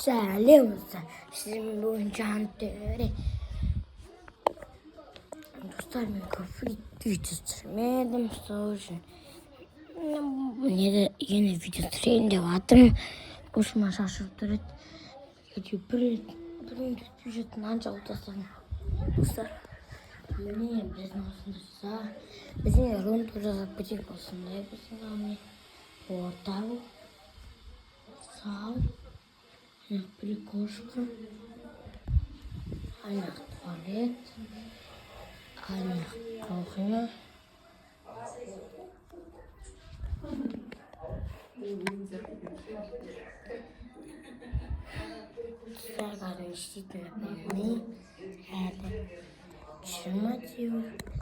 Салют, всем буйчан тери. Dostlar mikrofonu video streamledim sonra. Yine video streamde vardım. Ушма шашып тұрады. Біреуді бюджетінен жалтасың. Достар, міне біздің осында біздің рун жасап кетейік осындай біздің портал, зал, прикошка, аяқ туалет, аяқ кухня. Саргарын штитіне бәріне әлі 20 диyor.